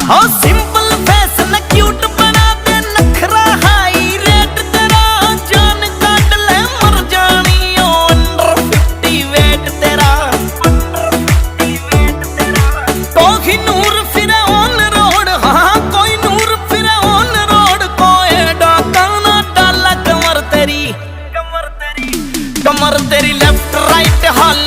हो simple fashion cute बना दे नखरा हाई रेट तेरा जान काट ले मर जानी ओ अंडर 50 वेट तेरा कोई नूर फिर ऑन रोड हाँ कोई नूर फिर ऑन रोड कोई डाका ना डाला कमर तेरी लेफ्ट राइट हाल